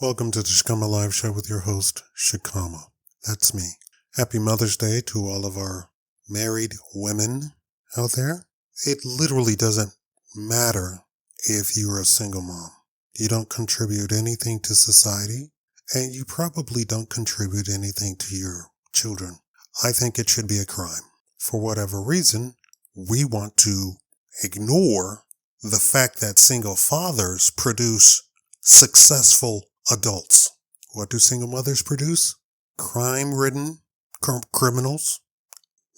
Welcome to the Shakaama Live Show with your host, Shakaama. That's me. Happy Mother's Day to all of our married women out there. It literally doesn't matter if you're a single mom. You don't contribute anything to society, and you probably don't contribute anything to your children. I think it should be a crime. For whatever reason, we want to ignore the fact that single fathers produce successful adults. What do single mothers produce? Crime-ridden criminals,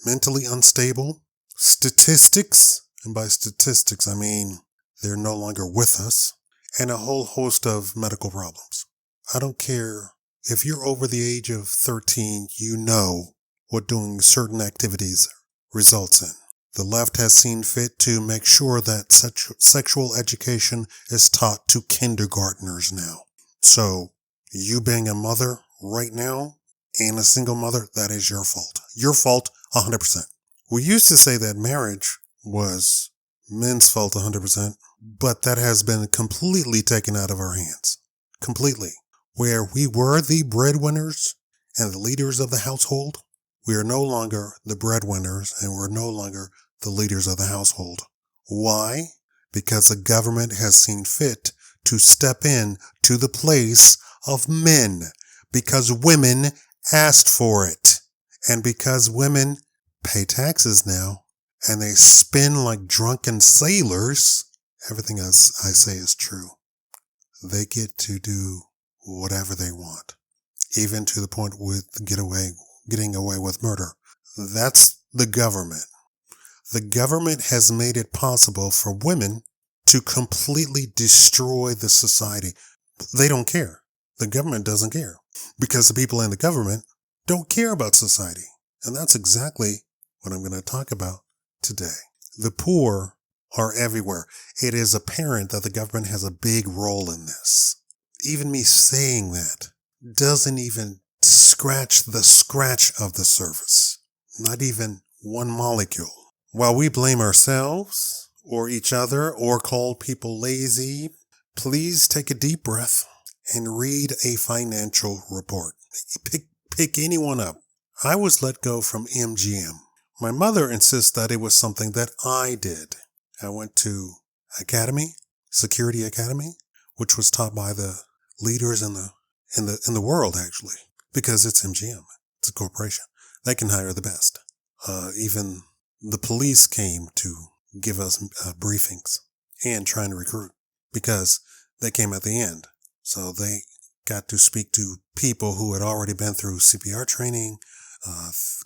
mentally unstable, statistics, and by statistics I mean they're no longer with us, and a whole host of medical problems. I don't care if you're over the age of 13, you know what doing certain activities results in. The left has seen fit to make sure that sexual education is taught to kindergartners now. So, you being a mother right now and a single mother, that is your fault. Your fault 100%. We used to say that marriage was men's fault 100%, but that has been completely taken out of our hands. Completely. Where we were the breadwinners and the leaders of the household, we are no longer the breadwinners and we're no longer the leaders of the household. Why? Because the government has seen fit to step in to the place of men, because women asked for it, and because women pay taxes now, and they spin like drunken sailors. Everything I say is true. They get to do whatever they want, even to the point with getting away with murder. That's the government. The government has made it possible for women to completely destroy the society. They don't care. The government doesn't care because the people in the government don't care about society. And that's exactly what I'm going to talk about today. The poor are everywhere. It is apparent that the government has a big role in this. Even me saying that doesn't even scratch the scratch of the surface. Not even one molecule. While we blame ourselves or each other or call people lazy, please take a deep breath and read a financial report. Pick anyone up. I was let go from MGM. My mother insists that it was something that I did. I went to Security Academy, which was taught by the leaders in the world, actually, because it's MGM. It's a corporation. They can hire the best. Even the police came to give us briefings and trying to recruit because they came at the end. So they got to speak to people who had already been through CPR training,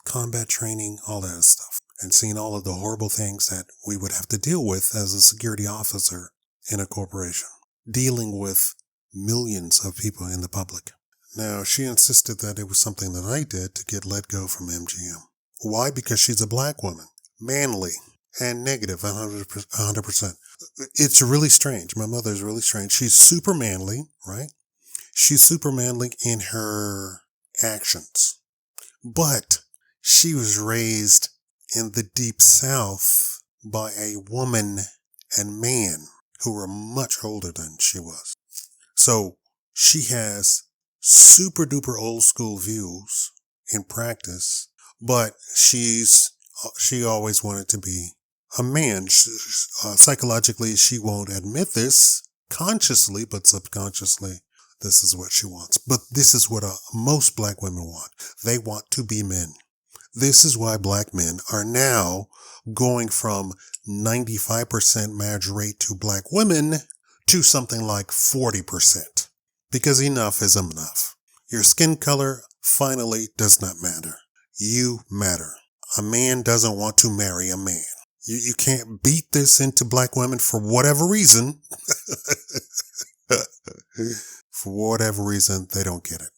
combat training, all that stuff, and seen all of the horrible things that we would have to deal with as a security officer in a corporation, dealing with millions of people in the public. Now, she insisted that it was something that I did to get let go from MGM. Why? Because she's a black woman, manly, and negative 100%. It's really strange. My mother's really strange. She's super manly, right? She's super manly in her actions. But she was raised in the deep South by a woman and man who were much older than she was. So she has super duper old school views in practice, but she always wanted to be a man. Psychologically, she won't admit this consciously, but subconsciously, this is what she wants. But this is what most black women want. They want to be men. This is why black men are now going from 95% marriage rate to black women to something like 40%. Because enough is enough. Your skin color finally does not matter. You matter. A man doesn't want to marry a man. You can't beat this into black women for whatever reason. For whatever reason, they don't get it.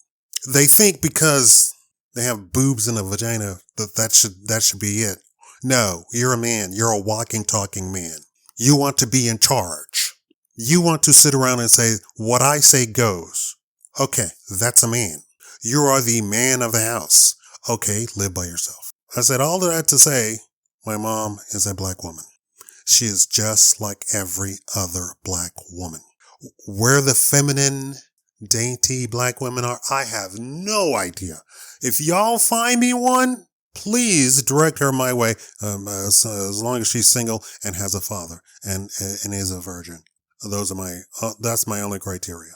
They think because they have boobs and a vagina that should be it. No, you're a man. You're a walking, talking man. You want to be in charge. You want to sit around and say, what I say goes. Okay, that's a man. You are the man of the house. Okay, live by yourself. I said all of that to say, my mom is a black woman. She is just like every other black woman. Where the feminine dainty black women are? I have no idea. If y'all find me one, please direct her my way, as long as she's single and has a father and is a virgin. That's my only criteria.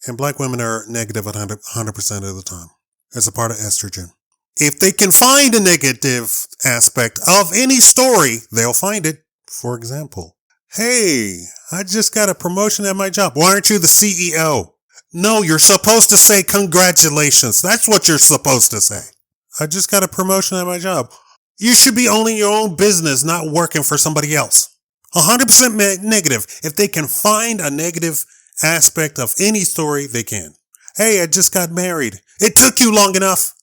And black women are negative 100% of the time. It's a part of estrogen. If they can find a negative aspect of any story, they'll find it. For example, hey, I just got a promotion at my job. Why aren't you the CEO? No, you're supposed to say congratulations. That's what you're supposed to say. I just got a promotion at my job. You should be owning your own business, not working for somebody else. 100% negative. If they can find a negative aspect of any story, they can. Hey, I just got married. It took you long enough.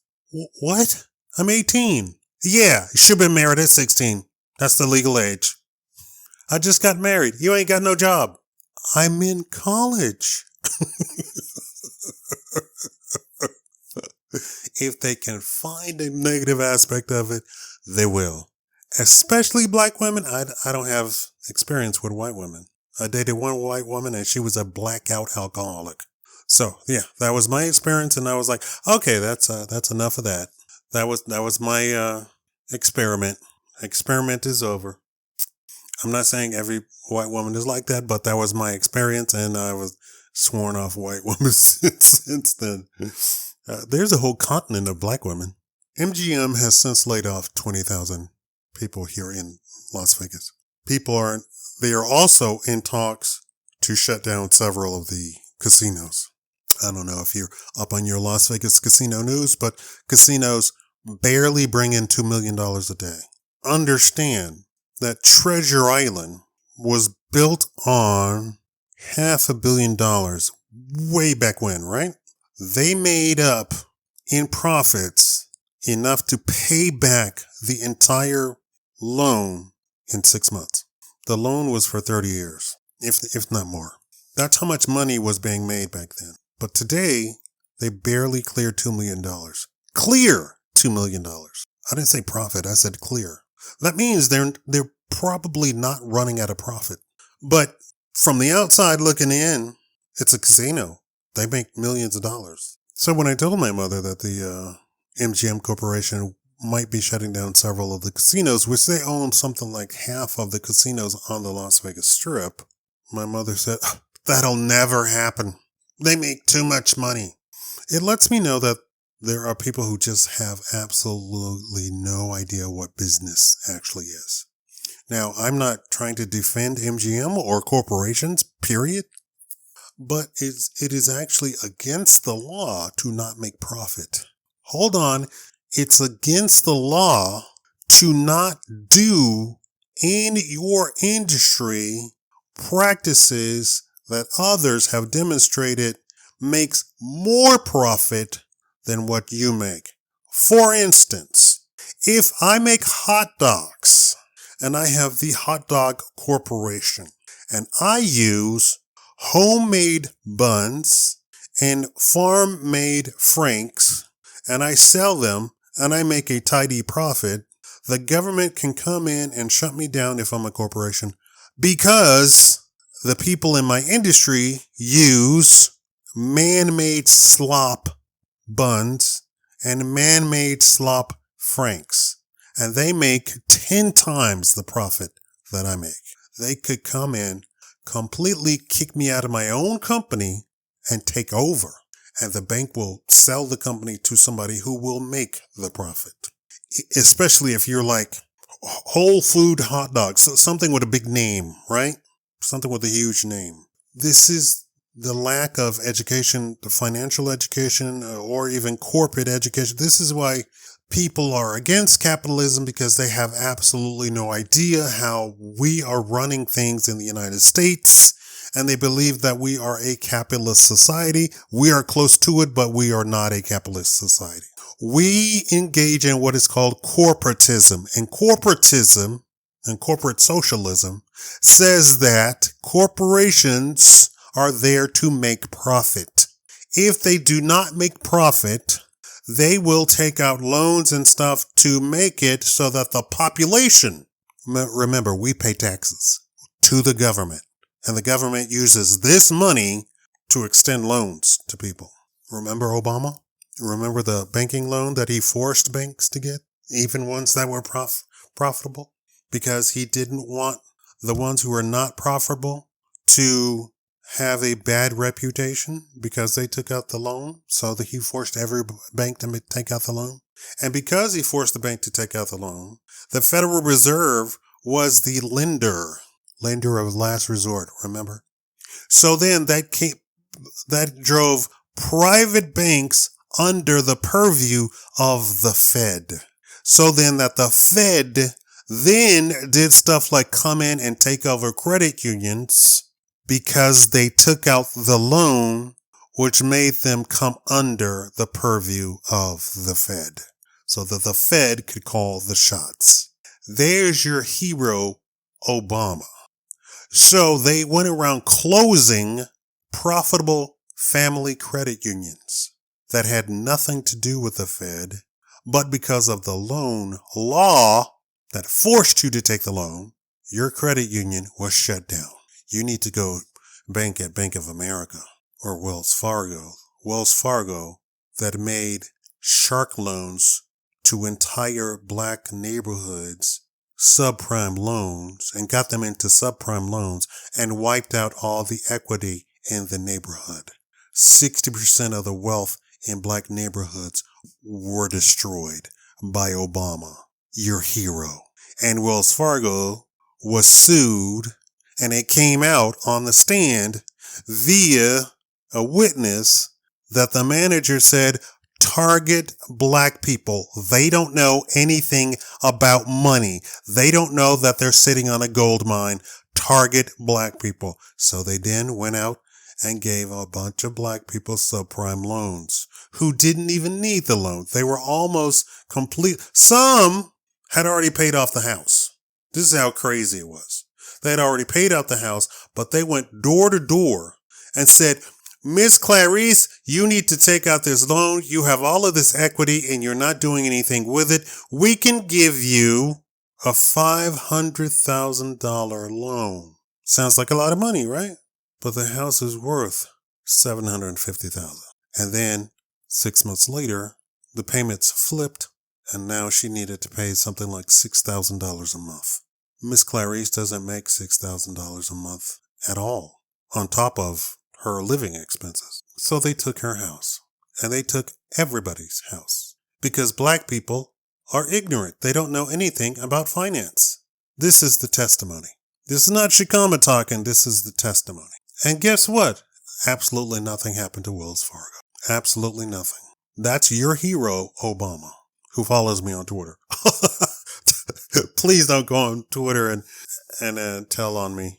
What? I'm 18. Yeah, you should have been married at 16. That's the legal age. I just got married. You ain't got no job. I'm in college. If they can find a negative aspect of it, they will. Especially black women. I don't have experience with white women. I dated one white woman and she was a blackout alcoholic. So yeah, that was my experience, and I was like, okay, that's enough of that. That was my experiment. Experiment is over. I'm not saying every white woman is like that, but that was my experience, and I was sworn off white women since then. There's a whole continent of black women. MGM has since laid off 20,000 people here in Las Vegas. They are also in talks to shut down several of the casinos. I don't know if you're up on your Las Vegas casino news, but casinos barely bring in $2 million a day. Understand that Treasure Island was built on $500 million way back when, right? They made up in profits enough to pay back the entire loan in 6 months. The loan was for 30 years, if not more. That's how much money was being made back then. But today, they barely cleared $2 million. Clear $2 million. I didn't say profit, I said clear. That means they're probably not running at a profit. But from the outside looking in, it's a casino. They make millions of dollars. So when I told my mother that the MGM Corporation might be shutting down several of the casinos, which they own something like half of the casinos on the Las Vegas Strip, my mother said, that'll never happen. They make too much money. It lets me know that there are people who just have absolutely no idea what business actually is. Now, I'm not trying to defend MGM or corporations, period. But it is actually against the law to not make profit. Hold on. It's against the law to not do in your industry practices that others have demonstrated makes more profit than what you make. For instance, if I make hot dogs and I have the Hot Dog Corporation and I use homemade buns and farm-made franks and I sell them and I make a tidy profit, the government can come in and shut me down if I'm a corporation because the people in my industry use man-made slop buns and man-made slop franks, and they make 10 times the profit that I make. They could come in, completely kick me out of my own company and take over, and the bank will sell the company to somebody who will make the profit. Especially if you're like Whole Food hot dogs, so something with a big name, right? Something with a huge name. This is the lack of education, the financial education, or even corporate education. This is why people are against capitalism, because they have absolutely no idea how we are running things in the United States. And they believe that we are a capitalist society. We are close to it, but we are not a capitalist society. We engage in what is called corporatism. And corporatism and corporate socialism says that corporations are there to make profit. If they do not make profit, they will take out loans and stuff to make it so that the population, remember, we pay taxes to the government, and the government uses this money to extend loans to people. Remember Obama? Remember the banking loan that he forced banks to get, even ones that were profitable? Because he didn't want the ones who were not profitable to have a bad reputation because they took out the loan. So that he forced every bank to take out the loan. And because he forced the bank to take out the loan, the Federal Reserve was the lender of last resort, remember? So then that drove private banks under the purview of the Fed. So then that the Fed then did stuff like come in and take over credit unions because they took out the loan, which made them come under the purview of the Fed so that the Fed could call the shots. There's your hero, Obama. So they went around closing profitable family credit unions that had nothing to do with the Fed, but because of the loan law that forced you to take the loan, your credit union was shut down. You need to go bank at Bank of America or Wells Fargo. Wells Fargo that made shark loans to entire black neighborhoods, subprime loans, and got them into subprime loans and wiped out all the equity in the neighborhood. 60% of the wealth in black neighborhoods were destroyed by Obama, your hero. And Wells Fargo was sued, and it came out on the stand via a witness that the manager said, target black people. They don't know anything about money. They don't know that they're sitting on a gold mine. Target black people. So they then went out and gave a bunch of black people subprime loans who didn't even need the loan. They were almost complete. Some had already paid off the house. This is how crazy it was. They had already paid out the house, but they went door to door and said, Miss Clarice, you need to take out this loan. You have all of this equity and you're not doing anything with it. We can give you a $500,000 loan. Sounds like a lot of money, right? But the house is worth $750,000. And then 6 months later, the payments flipped and now she needed to pay something like $6,000 a month. Miss Clarice doesn't make $6,000 a month at all on top of her living expenses. So they took her house and they took everybody's house because black people are ignorant. They don't know anything about finance. This is the testimony. This is not Shakaama talking. This is the testimony. And guess what? Absolutely nothing happened to Wells Fargo. Absolutely nothing. That's your hero, Obama, who follows me on Twitter. Please don't go on Twitter and tell on me.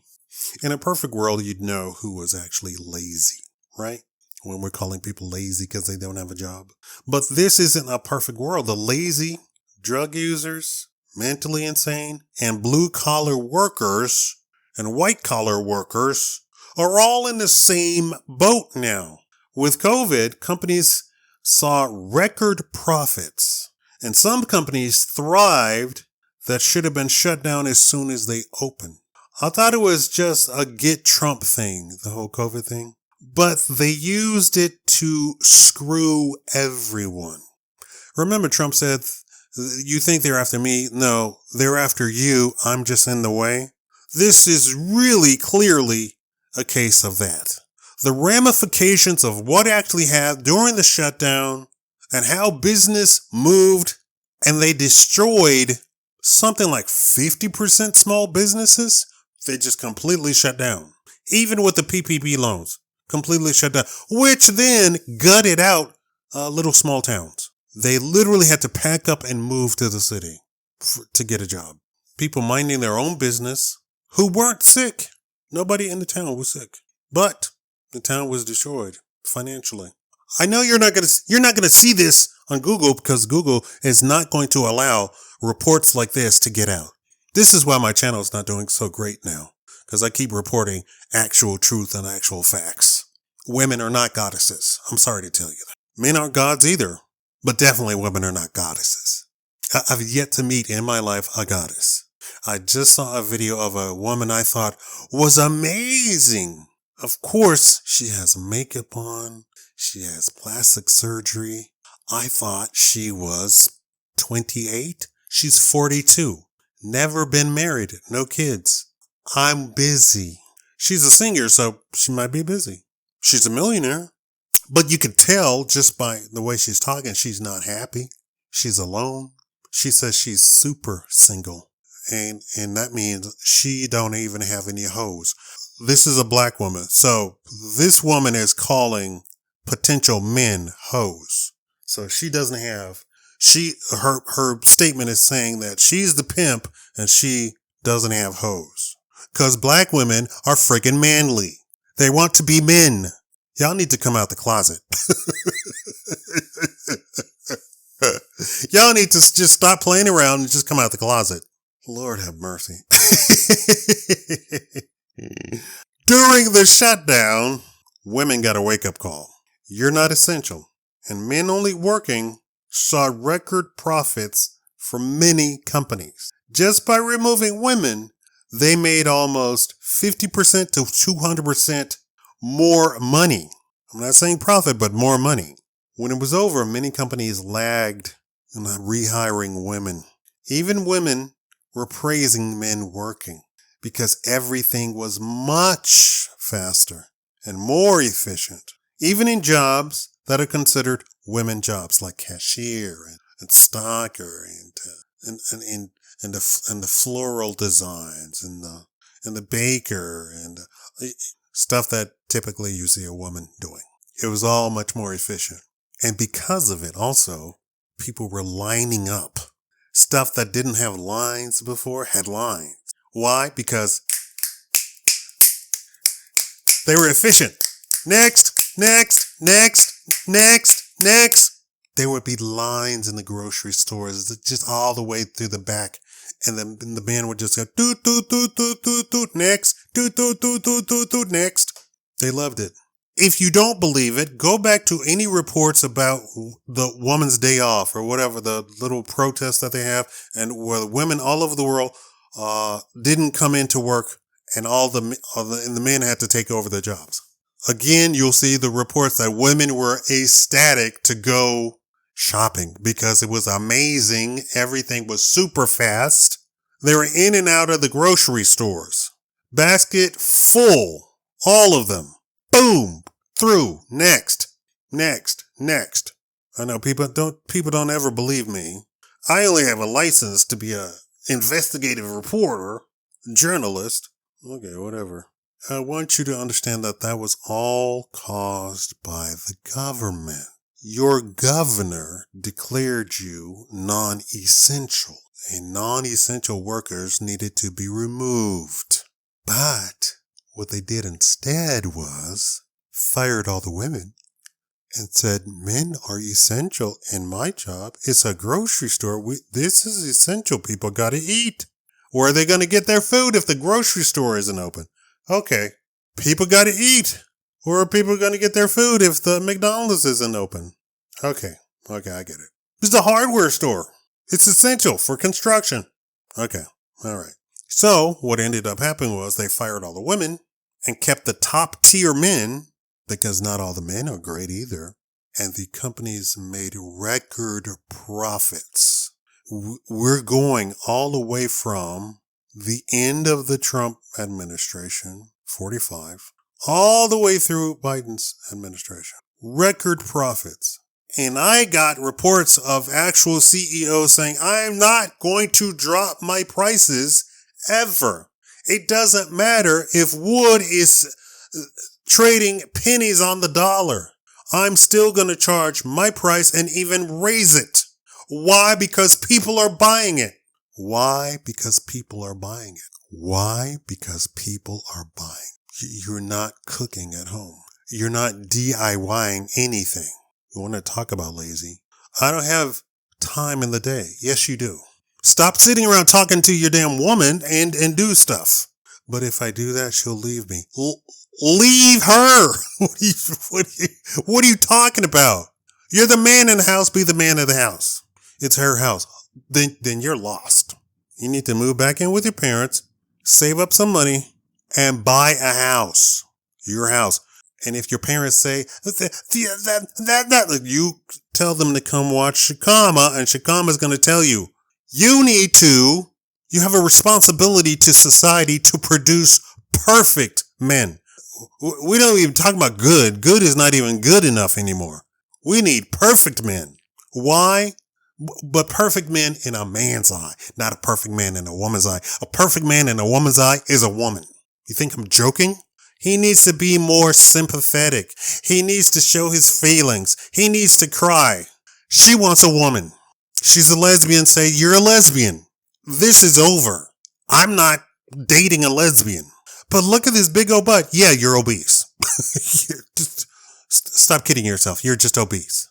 In a perfect world, you'd know who was actually lazy, right? When we're calling people lazy because they don't have a job. But this isn't a perfect world. The lazy, drug users, mentally insane, and blue-collar workers and white-collar workers are all in the same boat now. With COVID, companies saw record profits, and some companies thrived that should have been shut down as soon as they opened. I thought it was just a get Trump thing, the whole COVID thing, but they used it to screw everyone. Remember, Trump said, you think they're after me? No, they're after you. I'm just in the way. This is really clearly a case of that. The ramifications of what actually happened during the shutdown and how business moved, and they destroyed something like 50% small businesses. They just completely shut down. Even with the PPP loans, completely shut down, which then gutted out little small towns. They literally had to pack up and move to the city to get a job. People minding their own business who weren't sick. Nobody in the town was sick, but the town was destroyed financially. I know you're not going to see this on Google because Google is not going to allow reports like this to get out. This is why my channel is not doing so great now, because I keep reporting actual truth and actual facts. Women are not goddesses. I'm sorry to tell you that. Men aren't gods either, but definitely women are not goddesses. I've yet to meet in my life a goddess. I just saw a video of a woman I thought was amazing. Of course, she has makeup on. She has plastic surgery. I thought she was 28. She's 42. Never been married. No kids. I'm busy. She's a singer, so she might be busy. She's a millionaire. But you could tell just by the way she's talking, she's not happy. She's alone. She says she's super single. And that means she don't even have any hoes. This is a black woman. So this woman is calling potential men hoes. So she doesn't have, her statement is saying that she's the pimp and she doesn't have hoes. Cause black women are freaking manly. They want to be men. Y'all need to come out the closet. Y'all need to just stop playing around and just come out the closet. Lord have mercy. During the shutdown, women got a wake-up call. You're not essential. And men only working saw record profits for many companies. Just by removing women, they made almost 50% to 200% more money. I'm not saying profit, but more money. When it was over, many companies lagged in rehiring women. Even women were praising men working because everything was much faster and more efficient. Even in jobs that are considered women jobs, like cashier and stocker and the floral designs and the baker and stuff that typically you see a woman doing. It was all much more efficient. And because of it also, people were lining up. Stuff that didn't have lines before had lines. Why? Because they were efficient. Next. There would be lines in the grocery stores just all the way through the back. And the man would just go, doot, doot, doot, doot, doot, doot, next, doot, doot, doot, doot, doot, doot, next. They loved it. If you don't believe it, go back to any reports about the Woman's Day Off or whatever, the little protests that they have, and where women all over the world didn't come into work and the men had to take over their jobs. Again, you'll see the reports that women were ecstatic to go shopping because it was amazing. Everything was super fast. They were in and out of the grocery stores. Basket full. All of them. Boom. Through. Next. I know people don't ever believe me. I only have a license to be a investigative reporter, journalist. Okay, whatever. I want you to understand that was all caused by the government. Your governor declared you non-essential, and non-essential workers needed to be removed. But what they did instead was fired all the women and said, men are essential in my job. It's a grocery store. This is essential. People got to eat. Where are they going to get their food if the grocery store isn't open? Okay, people got to eat. Where are people going to get their food if the McDonald's isn't open? Okay, I get it. It's a hardware store. It's essential for construction. Okay, all right. So what ended up happening was they fired all the women and kept the top tier men, because not all the men are great either. And the companies made record profits. We're going all the way from the end of the Trump administration, 45, all the way through Biden's administration. Record profits. And I got reports of actual CEOs saying, I'm not going to drop my prices ever. It doesn't matter if wood is trading pennies on the dollar. I'm still going to charge my price and even raise it. Why? Because people are buying it. Why? Because people are buying it. Why? Because people are buying. You're not cooking at home. You're not DIYing anything. You want to talk about lazy? I don't have time in the day. Yes, you do. Stop sitting around talking to your damn woman and do stuff. But if I do that, she'll leave me. Leave her. What are you talking about? You're the man in the house. Be the man of the house. It's her house. Then you're lost. You need to move back in with your parents, save up some money, and buy a house. your house. And if your parents say that, you tell them to come watch Shakaama, and Shakaama is going to tell you, you have a responsibility to society to produce perfect men. We don't even talk about good. Good is not even good enough anymore. We need perfect men. Why? But perfect men in a man's eye, not a perfect man in a woman's eye. A perfect man in a woman's eye is a woman. You think I'm joking? He needs to be more sympathetic. He needs to show his feelings. He needs to cry. She wants a woman. She's a lesbian. Say, you're a lesbian. This is over. I'm not dating a lesbian. But look at this big old butt. Yeah, you're obese. Just stop kidding yourself. You're just obese.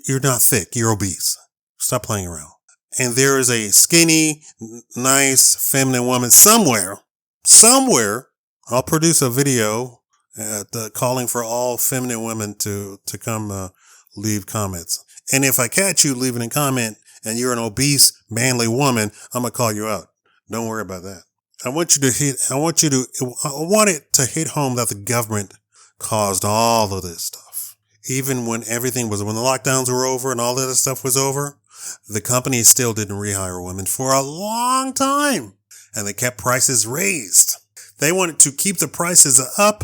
You're not thick. You're obese. Stop playing around. And there is a skinny, nice, feminine woman somewhere. I'll produce a video calling for all feminine women to come leave comments. And if I catch you leaving a comment and you're an obese, manly woman, I'm going to call you out. Don't worry about that. I want it to hit home that the government caused all of this stuff. Even when the lockdowns were over and all of this stuff was over, the company still didn't rehire women for a long time. And they kept prices raised. They wanted to keep the prices up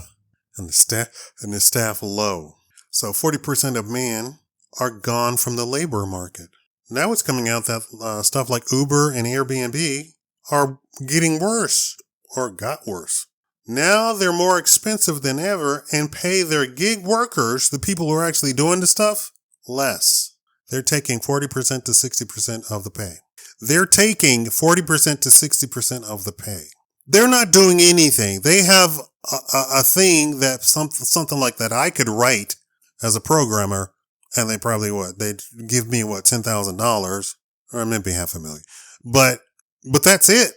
and the staff low. So 40% of men are gone from the labor market. Now it's coming out that stuff like Uber and Airbnb are getting worse or got worse. Now they're more expensive than ever and pay their gig workers, the people who are actually doing the stuff, less. They're taking 40% to 60% of the pay. They're not doing anything. They have a thing that something like that I could write as a programmer, and they probably they'd give me $10,000 or maybe $500,000. But that's it.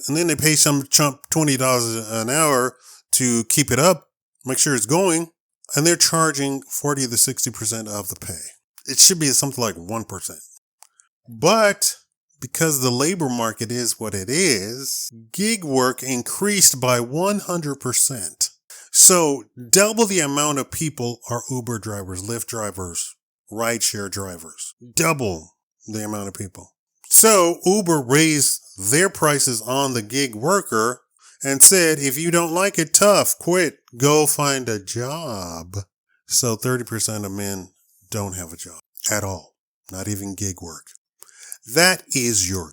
And then they pay some chump $20 an hour to keep it up, make sure it's going, and they're charging 40 to 60% of the pay. It should be something like 1%. But because the labor market is what it is, gig work increased by 100%. So double the amount of people are Uber drivers, Lyft drivers, rideshare drivers. Double the amount of people. So Uber raised their prices on the gig worker and said, if you don't like it, tough, quit, go find a job. So 30% of men don't have a job at all, not even gig work. That is your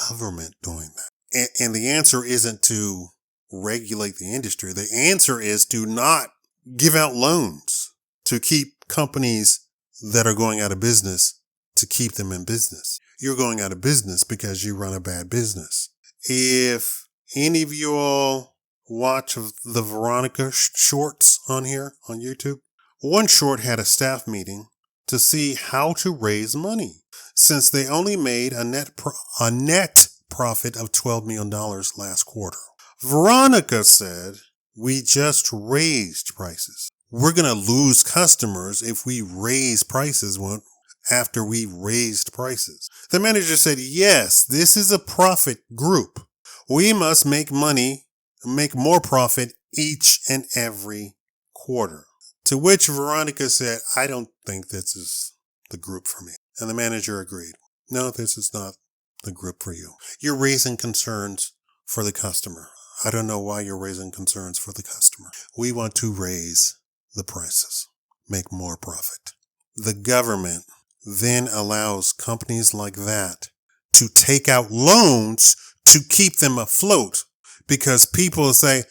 government doing that. And the answer isn't to regulate the industry. The answer is to not give out loans to keep companies that are going out of business, to keep them in business. You're going out of business because you run a bad business. If any of you all watch the Veronica shorts on here on YouTube, one short had a staff meeting to see how to raise money, since they only made a net profit of $12 million last quarter. Veronica said, we just raised prices. We're going to lose customers if we raise prices after we raised prices. The manager said, yes, this is a profit group. We must make more profit each and every quarter. To which Veronica said, I don't think this is the group for me. And the manager agreed. No, this is not the group for you. You're raising concerns for the customer. I don't know why you're raising concerns for the customer. We want to raise the prices, make more profit. The government then allows companies like that to take out loans to keep them afloat, because people say,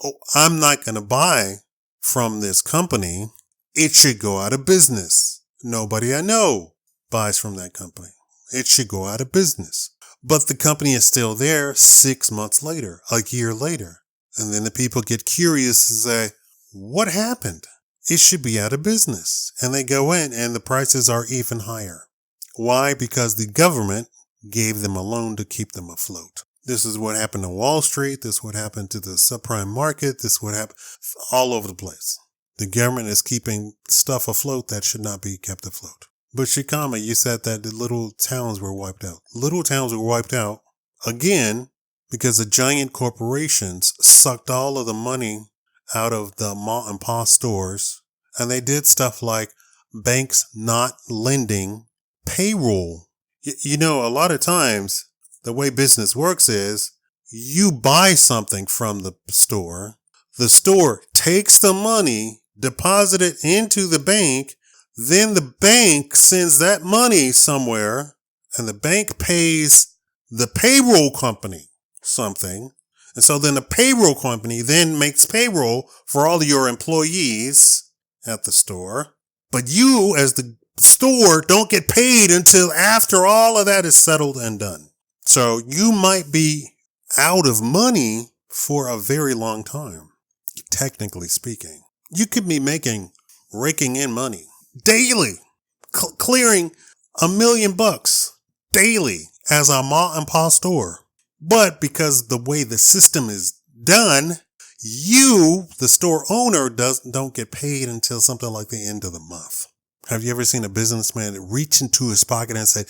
oh, I'm not going to buy from this company. It should go out of business. Nobody I know buys from that company. It should go out of business. But the company is still there 6 months later, a year later. And then the people get curious and say, what happened? It should be out of business. And they go in and the prices are even higher. Why? Because the government gave them a loan to keep them afloat. This is what happened to Wall Street. This is what happened to the subprime market. This is what happened all over the place. The government is keeping stuff afloat that should not be kept afloat. But Shakaama, you said that the little towns were wiped out. Little towns were wiped out again because the giant corporations sucked all of the money out of the mom and pop stores. And they did stuff like banks not lending payroll. A lot of times the way business works is you buy something from the store takes the money, deposit it into the bank, then the bank sends that money somewhere, and the bank pays the payroll company something. And so then the payroll company then makes payroll for all of your employees at the store. But you, as the store, don't get paid until after all of that is settled and done. So you might be out of money for a very long time, technically speaking. You could be raking in money daily, clearing $1 million daily as a mom and pop store. But because the way the system is done, you, the store owner, don't get paid until something like the end of the month. Have you ever seen a businessman reach into his pocket and say,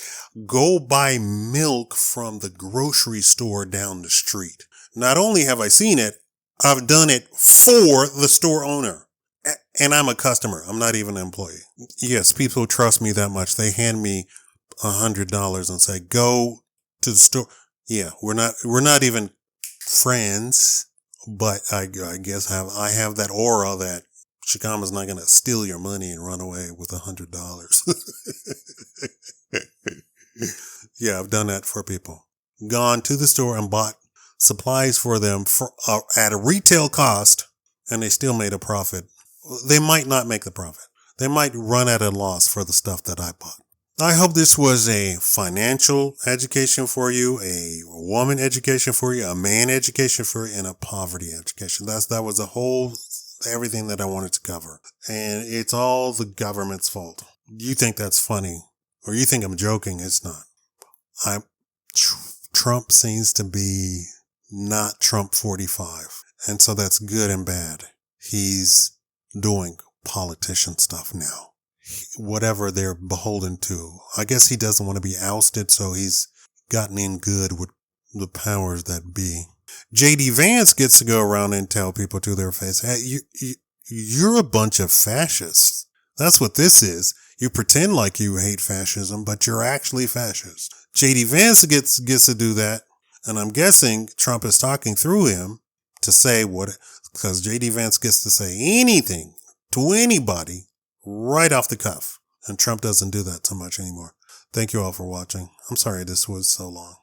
go buy milk from the grocery store down the street? Not only have I seen it, I've done it for the store owner. And I'm a customer. I'm not even an employee. Yes, people trust me that much. They hand me $100 and say, go to the store. Yeah, we're not even friends, but I guess I have that aura that Shakaama's not going to steal your money and run away with $100. Yeah, I've done that for people. Gone to the store and bought supplies for them at a retail cost, and they still made a profit. They might not make the profit. They might run at a loss for the stuff that I bought. I hope this was a financial education for you, a woman education for you, a man education for you, and a poverty education. That was everything that I wanted to cover. And it's all the government's fault. You think that's funny, or you think I'm joking. It's not. Trump seems to be not Trump 45. And so that's good and bad. He's doing politician stuff now. Whatever they're beholden to. I guess he doesn't want to be ousted, so he's gotten in good with the powers that be. J.D. Vance gets to go around and tell people to their face, hey, you're a bunch of fascists. That's what this is. You pretend like you hate fascism, but you're actually fascist. J.D. Vance gets to do that, and I'm guessing Trump is talking through him to say because J.D. Vance gets to say anything to anybody right off the cuff. And Trump doesn't do that so much anymore. Thank you all for watching. I'm sorry this was so long.